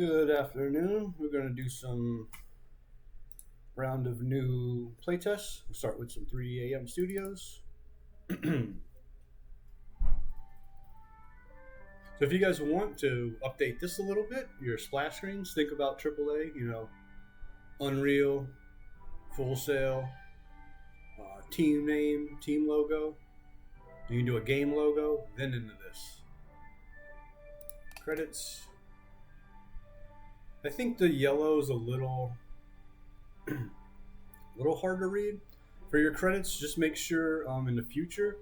Good afternoon. We're going to do some round of new playtests. We'll start with some 3 a.m. studios. So if you guys want to update this a little bit, your splash screens, think about AAA, Unreal, Full Sail, team name, team logo. You can do a game logo, then into this. Credits. I think the yellow is a little hard to read. For your credits, just make sure in the future,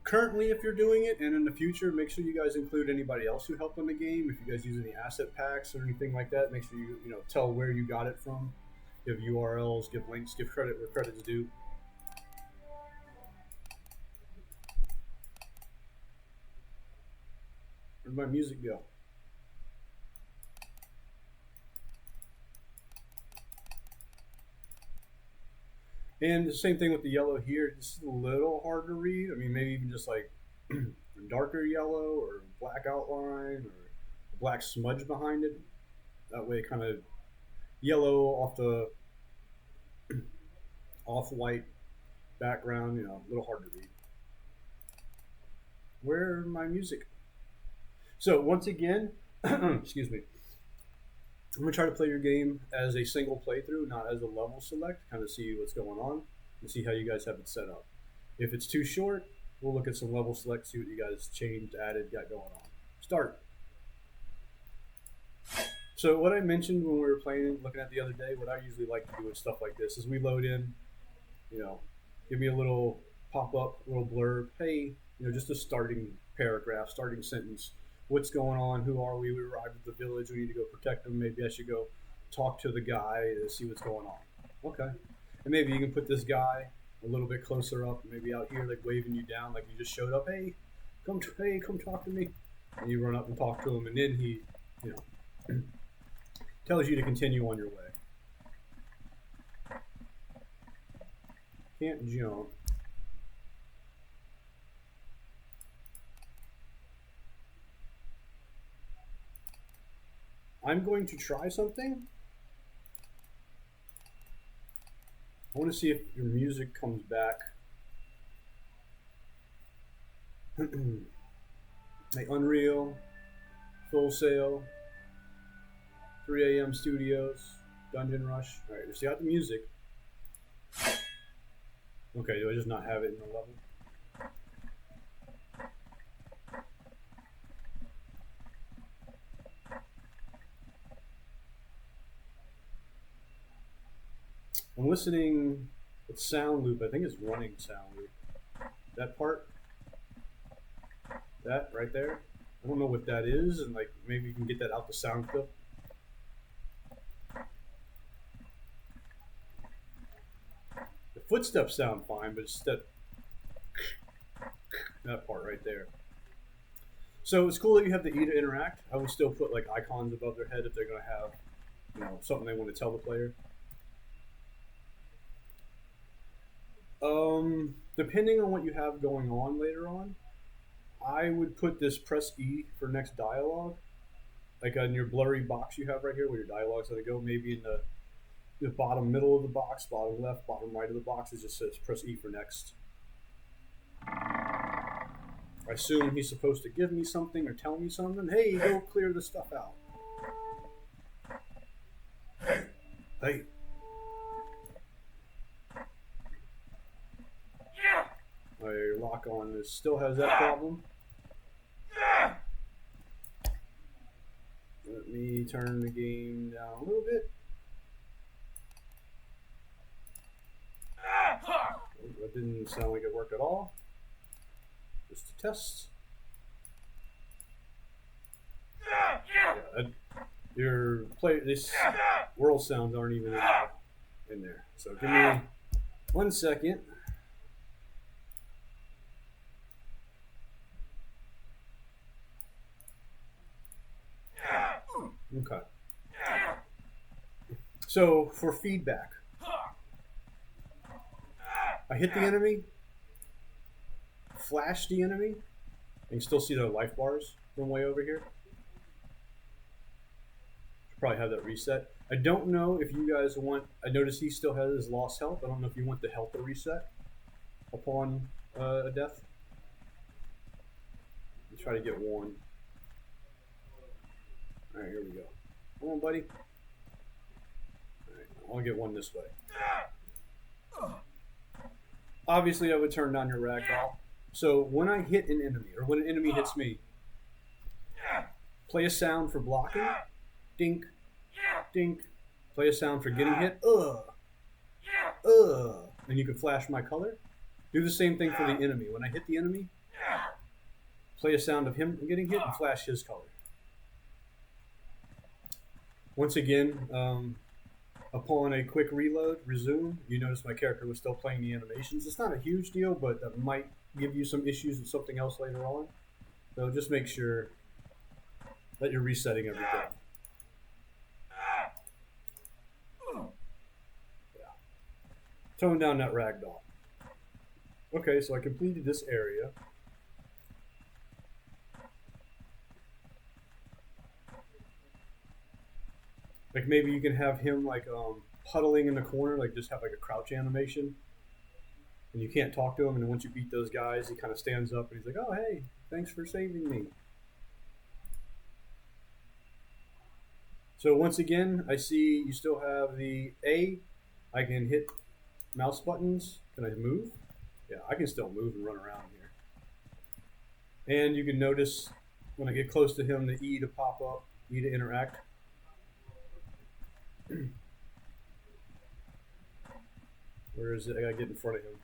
currently if you're doing it, and in the future, make sure you guys include anybody else who helped on the game. If you guys use any asset packs or anything like that, make sure you tell where you got it from. Give URLs, give links, give credit where credit's due. Where'd my music go? And the same thing with the yellow here. It's a little hard to read. I mean, maybe even just like darker yellow or black outline or a black smudge behind it. That way, kind of yellow off the off-white background. A little hard to read. Where's my music? So once again, excuse me. I'm going to try to play your game as a single playthrough, not as a level select, kind of see what's going on and see how you guys have it set up. If it's too short, we'll look at some level select, see what you guys changed, added, got going on. Start. So what I mentioned when we were playing, looking at the other day, what I usually like to do with stuff like this is we load in, give me a little pop-up, a little blurb. Hey, just a starting paragraph, starting sentence. What's going on? Who are we? We arrived at the village. We need to go protect them. Maybe I should go talk to the guy to see what's going on. Okay. And maybe you can put this guy a little bit closer up, maybe out here, like waving you down, like you just showed up. Hey, come talk to me. And you run up and talk to him, and then he, tells you to continue on your way. Can't jump. I'm going to try something. I want to see if your music comes back. Like Unreal, Full Sail, 3 a.m. Studios, Dungeon Rush. All right, let's see out the music. Okay, do I just not have it in the level? I'm listening with sound loop. I think it's running sound loop. That part, that right there. I don't know what that is, and like maybe you can get that out the sound clip. The footsteps sound fine, but it's that part right there. So it's cool that you have the E to interact. I would still put like icons above their head if they're going to have, something they want to tell the player. Depending on what you have going on later on, I would put this press E for next dialogue. Like on your blurry box you have right here where your dialogue's going to go, maybe in the bottom middle of the box, bottom left, bottom right of the box, it just says press E for next. I assume he's supposed to give me something or tell me something. Hey, go clear the stuff out. Hey. My lock on this still has that problem. Let me turn the game down a little bit. That didn't sound like it worked at all. Just a test. This world sounds aren't even in there. So give me 1 second. Okay. So for feedback, I hit the enemy, flash the enemy, and you still see the life bars from way over here. probably have that reset. I don't know if you guys want. I notice he still has his lost health. I don't know if you want the health to reset upon a death. Let's try to get one. All right, here we go. Come on, buddy. All right, I want to get one this way. Obviously, I would turn down your ragdoll. So when I hit an enemy, or when an enemy hits me, play a sound for blocking. Dink, dink. Play a sound for getting hit. And you can flash my color. Do the same thing for the enemy. When I hit the enemy, play a sound of him getting hit and flash his color. Once again, upon a quick reload, resume, you notice my character was still playing the animations. It's not a huge deal, but that might give you some issues with something else later on. So just make sure that you're resetting everything. Yeah. Tone down that ragdoll. Okay, so I completed this area. Like maybe you can have him like huddling in the corner, like just have like a crouch animation. And you can't talk to him, and then once you beat those guys, he kind of stands up and he's like, "Oh, hey, thanks for saving me." So once again, I see you still have the A. I can hit mouse buttons. Can I move? Yeah, I can still move and run around here. And you can notice when I get close to him, the E to pop up, E to interact. Where is it? I gotta get in front of him.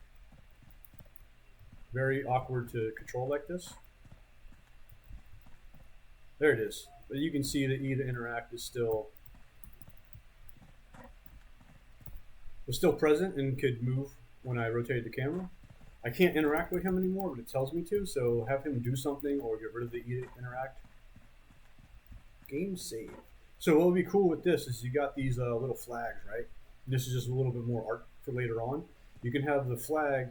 Very awkward to control like this. There it is. But you can see the E to interact is still present and could move when I rotated the camera. I can't interact with him anymore, but it tells me to, so have him do something or get rid of the E to interact. Game save. So what would be cool with this is you got these little flags, right? And this is just a little bit more art for later on. You can have the flag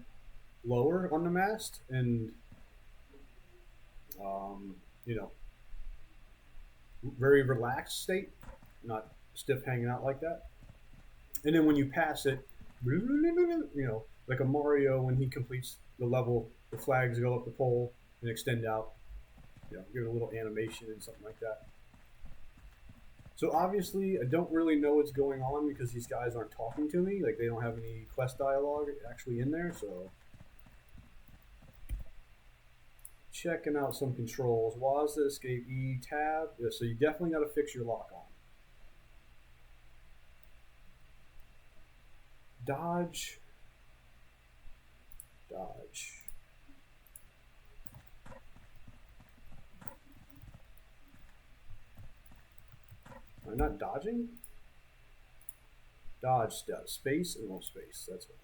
lower on the mast and, you know, very relaxed state, not stiff hanging out like that. And then when you pass it, you know, like a Mario when he completes the level, the flags go up the pole and extend out. You know, give it a little animation and something like that. So obviously, I don't really know what's going on because these guys aren't talking to me. Like, they don't have any quest dialogue actually in there, so... Checking out some controls. WASD, escape, E, tab. Yeah, so you definitely got to fix your lock on. Dodge. Dodge. Am I not dodging? Dodge step. Space and no space. That's what.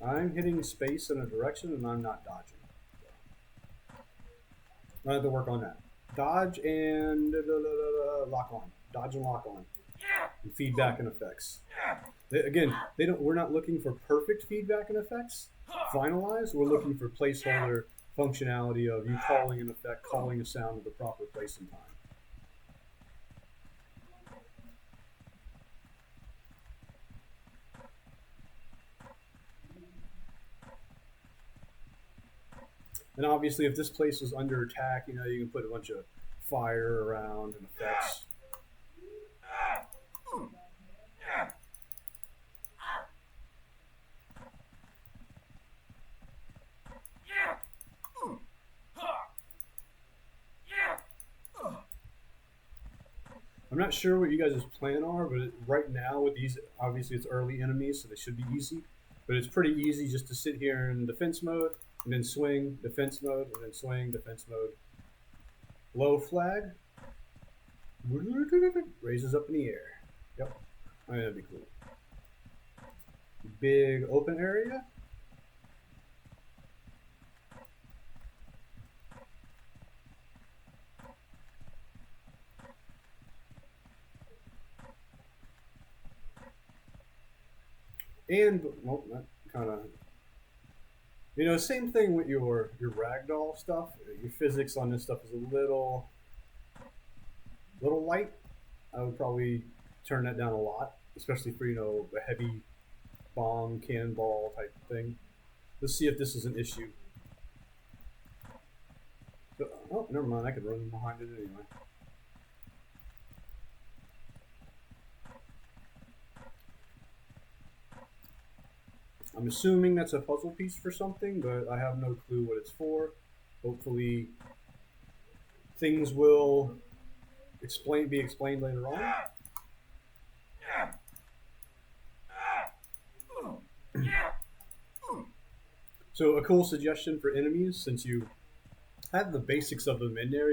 I'm hitting space in a direction and I'm not dodging. I have to work on that. Dodge and lock on. Dodge and lock on. And feedback and effects. Again, we're not looking for perfect feedback and effects. Finalized. We're looking for placeholder functionality of you calling an effect, calling a sound at the proper place and time. And obviously, if this place was under attack, you know, you can put a bunch of fire around and effects. I'm not sure what you guys' plan are, but right now with these, obviously it's early enemies, so they should be easy. But it's pretty easy just to sit here in defense mode, and then swing, defense mode, and then swing, defense mode. Low flag. Raises up in the air. Yep. Oh, that'd be cool. Big open area. And, well, that kind of Same thing with your ragdoll stuff. Your physics on this stuff is a little light. I would probably turn that down a lot, especially for a heavy bomb cannonball type thing. Let's see if this is an issue. Oh, never mind. I could run behind it anyway. I'm assuming that's a puzzle piece for something, but I have no clue what it's for. Hopefully, things will be explained later on. So a cool suggestion for enemies, since you have the basics of them in there,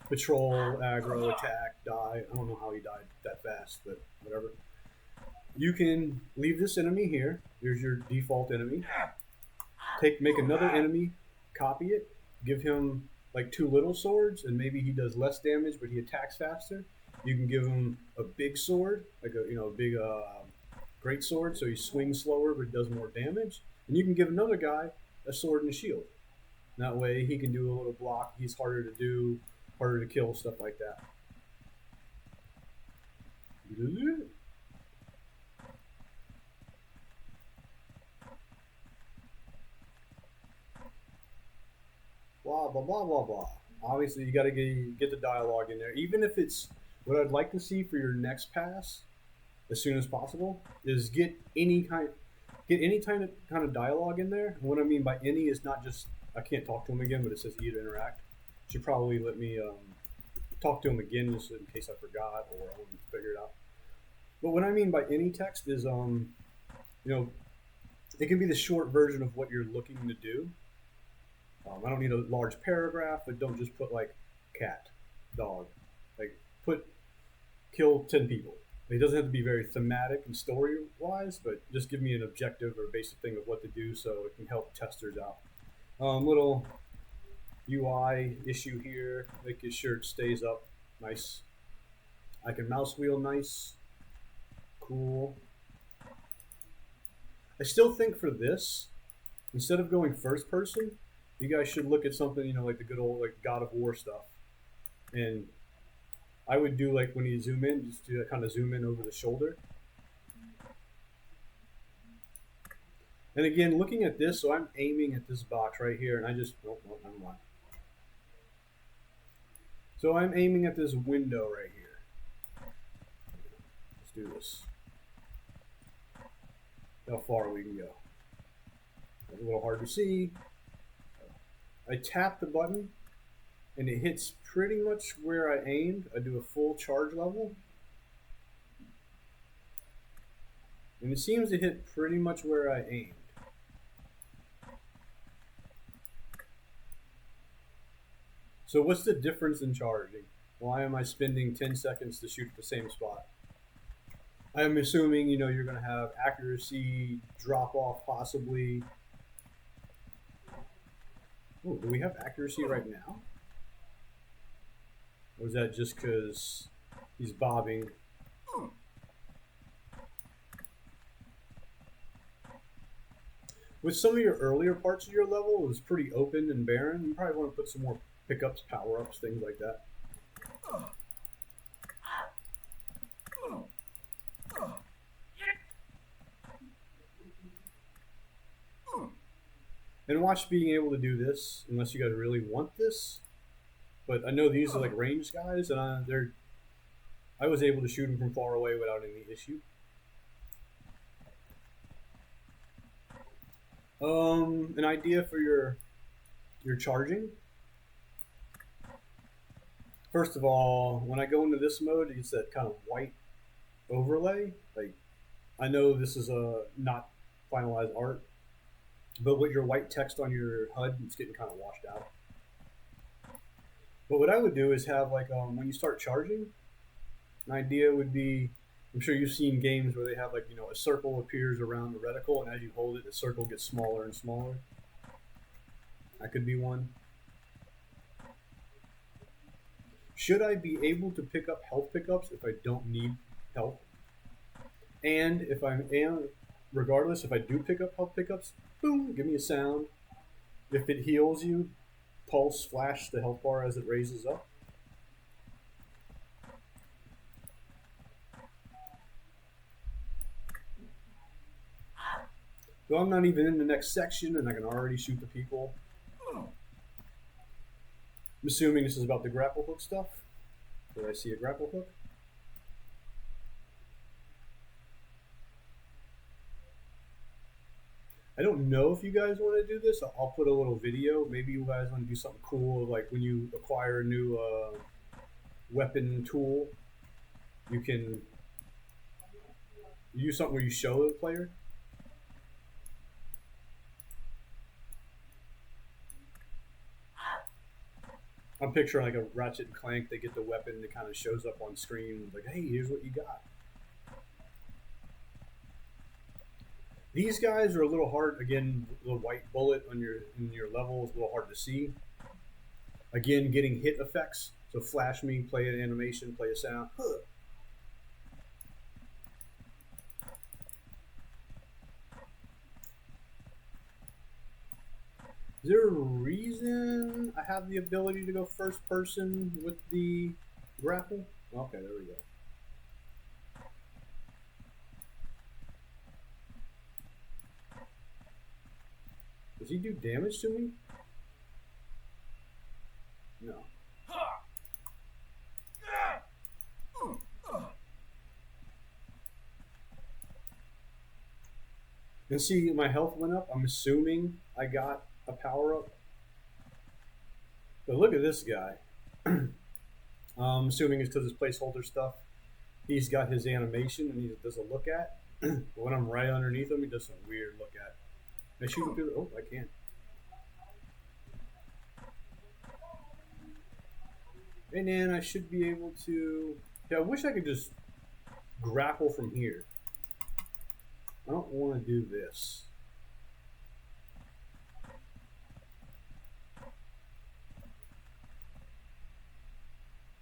patrol, aggro, attack, die. I don't know how he died that fast, but whatever. You can leave this enemy here. Here's your default enemy. Make another enemy, copy it, give him like 2 little swords, and maybe he does less damage, but he attacks faster. You can give him a big sword, like a big great sword, so he swings slower, but he does more damage. And you can give another guy a sword and a shield. That way he can do a little block. He's harder to do, harder to kill, stuff like that. Blah, blah, blah, blah, blah. Obviously, you got to get the dialogue in there. Even if it's what I'd like to see for your next pass, as soon as possible, is get any kind of dialogue in there. And what I mean by any is not just I can't talk to him again, but it says E to interact. Should probably let me talk to him again just in case I forgot or I wouldn't figure it out. But what I mean by any text is it can be the short version of what you're looking to do. I don't need a large paragraph, but don't just put like cat, dog. Like put kill 10 people. It doesn't have to be very thematic and story wise, but just give me an objective or basic thing of what to do so it can help testers out. Little UI issue here, making sure it stays up nice. I can mouse wheel nice. Cool. I still think for this, instead of going first person, you guys should look at something, like the good old like God of War stuff. And I would do like when you zoom in, just do that kind of zoom in over the shoulder. And again, looking at this, so I'm aiming at this box right here, and I just, never mind. So I'm aiming at this window right here. Let's do this. How far we can go. It's a little hard to see. I tap the button, and it hits pretty much where I aimed. I do a full charge level. And it seems to hit pretty much where I aimed. So what's the difference in charging? Why am I spending 10 seconds to shoot at the same spot? I'm assuming, you're going to have accuracy, drop off possibly. Oh, do we have accuracy right now? Or is that just because he's bobbing? With some of your earlier parts of your level, it was pretty open and barren. You probably want to put some more pickups, power-ups, things like that. And watch being able to do this, unless you guys really want this. But I know these are like ranged guys, and I was able to shoot them from far away without any issue. An idea for your charging. First of all, when I go into this mode, it's that kind of white overlay. Like, I know this is a not finalized art, but with your white text on your HUD, it's getting kind of washed out. But what I would do is have like when you start charging, an idea would be, I'm sure you've seen games where they have like a circle appears around the reticle, and as you hold it, the circle gets smaller and smaller. That could be one. Should I be able to pick up health pickups if I don't need health? And if regardless, if I do pick up health pickups, Boom, give me a sound. If it heals you, pulse flash the health bar as it raises up. So I'm not even in the next section and I can already shoot the people. I'm assuming this is about the grapple hook stuff. Did I see a grapple hook? I don't know if you guys want to do this. I'll put a little video. Maybe you guys want to do something cool, like when you acquire a new weapon tool, you can use something where you show the player. I'm picturing like a Ratchet and Clank. They get the weapon that kind of shows up on screen, like, hey, here's what you got. These guys are a little hard. Again, the white bullet on your level is a little hard to see. Again, getting hit effects. So flash me, play an animation, play a sound. Huh. Is there a reason I have the ability to go first person with the grapple? Okay, there we go. Does he do damage to me? No. And see, my health went up. I'm assuming I got a power up. But look at this guy. I'm assuming it's because his placeholder stuff. He's got his animation and he does a look at. But when I'm right underneath him, he does some weird look at. Can I shoot him through the... Oh, I can't. And then I should be able to... Yeah, I wish I could just grapple from here. I don't want to do this.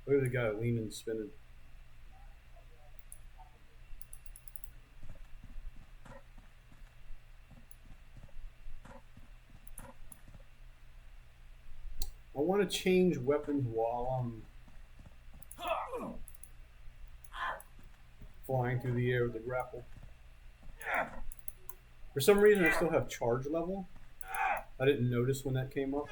Look at the guy leaning and spinning. I want to change weapons while I'm flying through the air with the grapple. For some reason, I still have charge level. I didn't notice when that came up.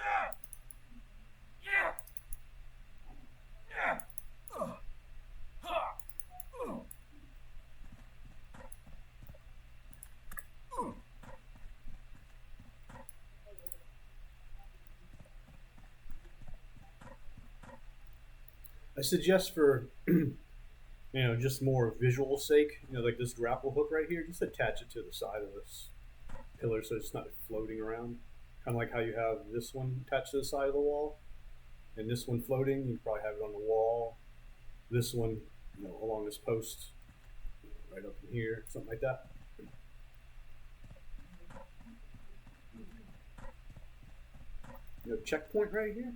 I suggest for, just more visual sake, like this grapple hook right here, just attach it to the side of this pillar so it's not floating around. Kind of like how you have this one attached to the side of the wall, and this one floating. You probably have it on the wall. This one, along this post, right up in here, something like that. Checkpoint right here.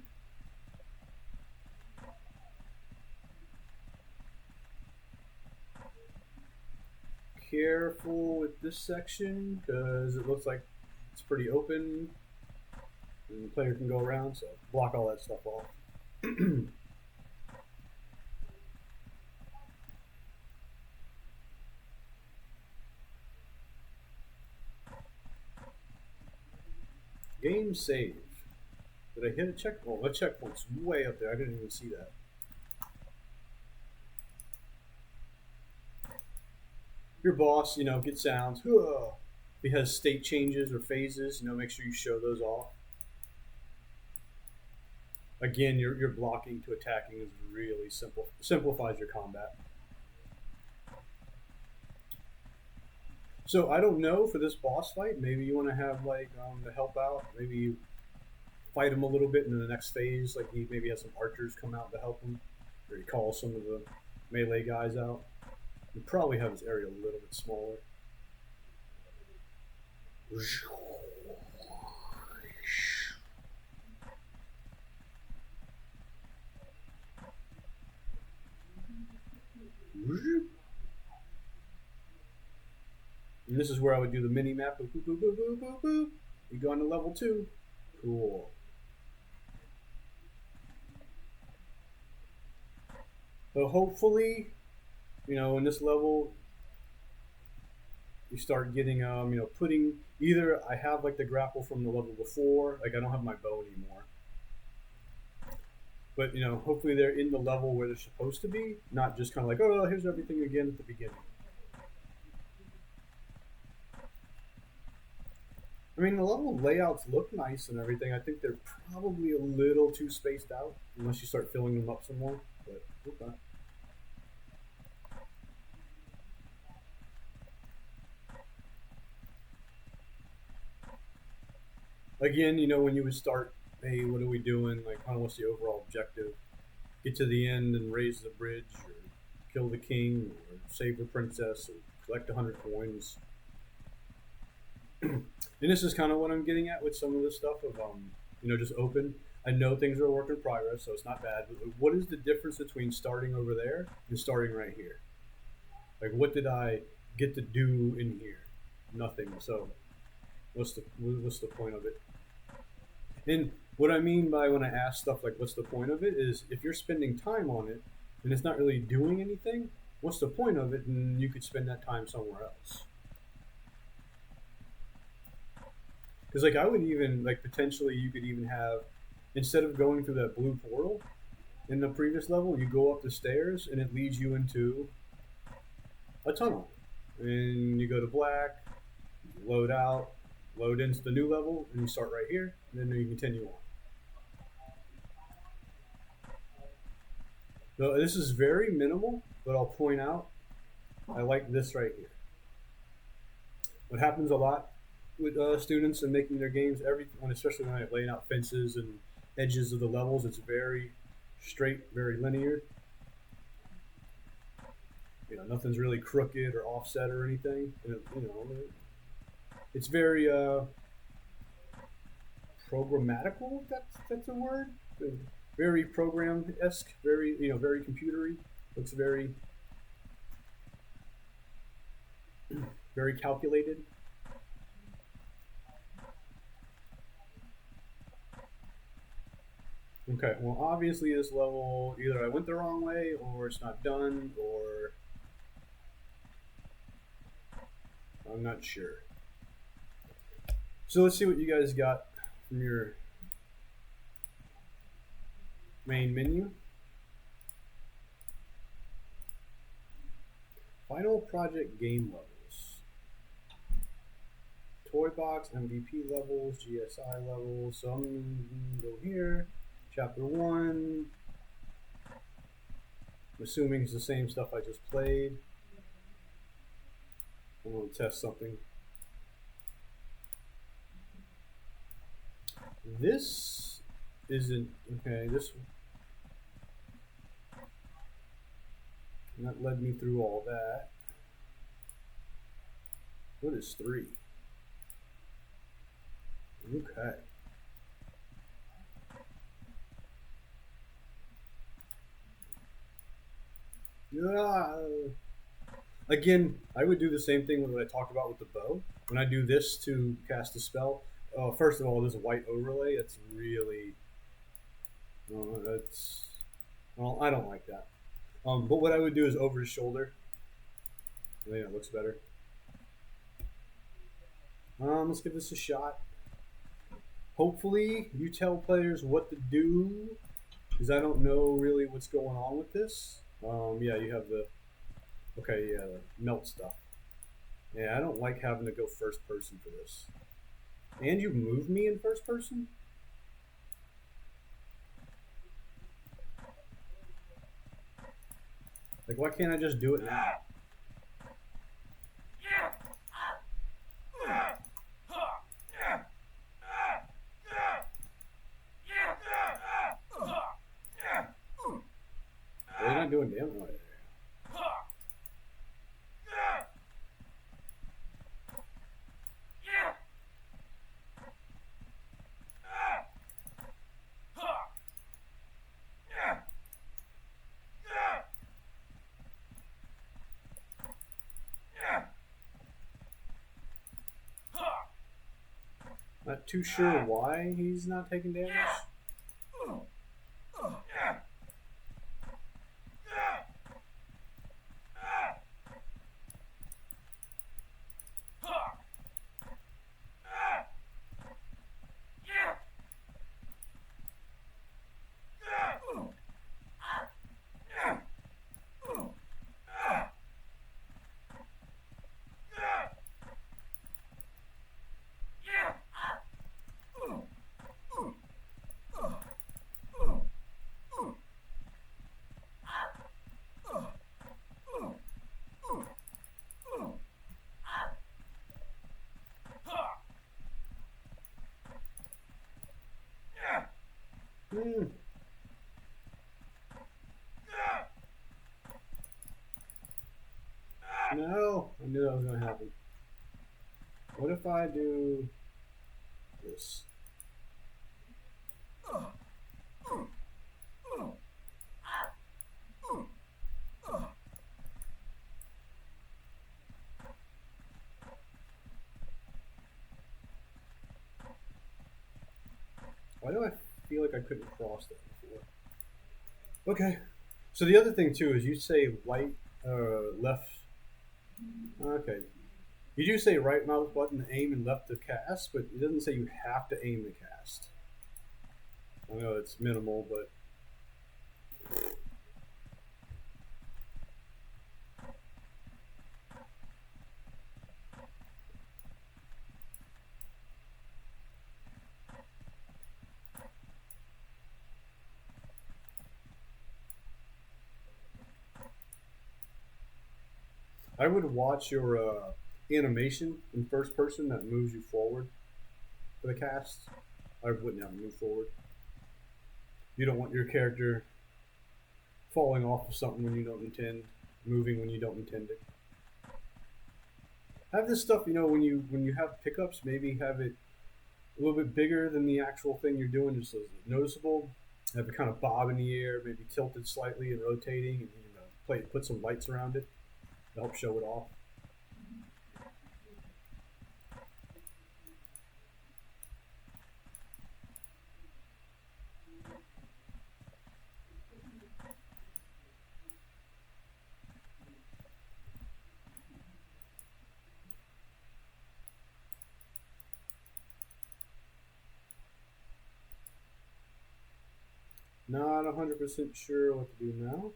Careful with this section because it looks like it's pretty open and the player can go around, so block all that stuff off. Game save. Did I hit a check? Oh, that checkpoint's way up there. I didn't even see that. Your boss, get sounds. If he has state changes or phases, make sure you show those off. Again, your blocking to attacking is really simple. Simplifies your combat. So I don't know for this boss fight. Maybe you want to have to help out. Maybe you fight him a little bit in the next phase. Like he maybe has some archers come out to help him, or he calls some of the melee guys out. You probably have this area a little bit smaller. And this is where I would do the mini map. Boop, boop, boop, boop, boop, boop, boop. You go on to level 2. Cool. So hopefully, in this level, you start getting, putting either I have like the grapple from the level before, like I don't have my bow anymore. But, hopefully they're in the level where they're supposed to be, not just kind of like, oh, here's everything again at the beginning. I mean, the level layouts look nice and everything. I think they're probably a little too spaced out, unless you start filling them up some more. But, okay. Again, when you would start, hey, what are we doing? Like, kind of what's the overall objective? Get to the end and raise the bridge, or kill the king, or save the princess, or collect 100 coins. And this is kind of what I'm getting at with some of this stuff of, just open. I know things are a work in progress, so it's not bad. But what is the difference between starting over there and starting right here? Like, what did I get to do in here? Nothing. So, what's the point of it? And what I mean by when I ask stuff like, what's the point of it, is if you're spending time on it and it's not really doing anything, what's the point of it? And you could spend that time somewhere else. Because, like, I would even, like, potentially you could even have, instead of going through that blue portal in the previous level, you go up the stairs and it leads you into a tunnel. And you go to black, load out, load into the new level, and you start right here, and then you continue on. So this is very minimal, but I'll point out, I like this right here. What happens a lot with students and making their games, especially when I'm laying out fences and edges of the levels, it's very straight, very linear. Nothing's really crooked or offset or anything. It's very programmatical. That's a word. Very program-esque. Very computery. Looks very very calculated. Okay, well, obviously this level, either I went the wrong way, or it's not done, or I'm not sure. So let's see what you guys got from your main menu. Final project game levels. Toy box, MVP levels, GSI levels. So I'm going to go here. Chapter 1. I'm assuming it's the same stuff I just played. I'm going to test something. This isn't okay. That led me through all that. What is 3? Okay. Again, I would do the same thing with what I talked about with the bow. When I do this to cast a spell, first of all, there's a white overlay. It's really, I don't like that. But what I would do is over his shoulder. I think it looks better. Let's give this a shot. Hopefully, you tell players what to do, because I don't know really what's going on with this. Yeah, you have the melt stuff. Yeah, I don't like having to go first person for this. And you move me in first person? Like, why can't I just do it now? They're not doing damage right there. not too sure why he's not taking damage. No, I knew that was going to happen. What if I do this? Why do I feel like I couldn't cross that before? Okay. So the other thing too is you say right, left. Okay. You do say right mouse button to aim and left to cast, but it doesn't say you have to aim to cast. I know it's minimal, but I would watch your animation in first person that moves you forward for the cast. I wouldn't have to move forward. You don't want your character falling off of something when you don't intend, moving when you don't intend it. Have this stuff, when you have pickups, maybe have it a little bit bigger than the actual thing you're doing, just so it's noticeable. Have it kind of bob in the air, maybe tilted slightly and rotating, and put some lights around it to help show it off. Not 100% sure what to do now.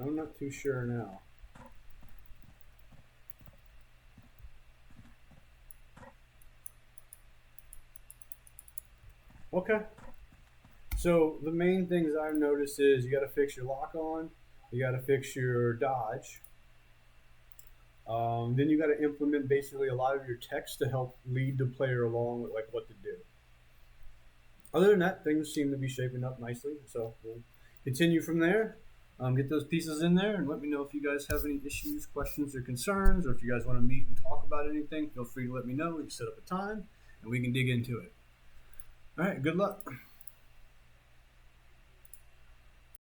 I'm not too sure now. Okay. So the main things I've noticed is you got to fix your lock on, you got to fix your dodge. Then you got to implement basically a lot of your text to help lead the player along with like what to do. Other than that, things seem to be shaping up nicely. So we'll continue from there. Get those pieces in there and let me know if you guys have any issues, questions, or concerns, or if you guys want to meet and talk about anything. Feel free to let me know. We can set up a time and we can dig into it. All right, good luck.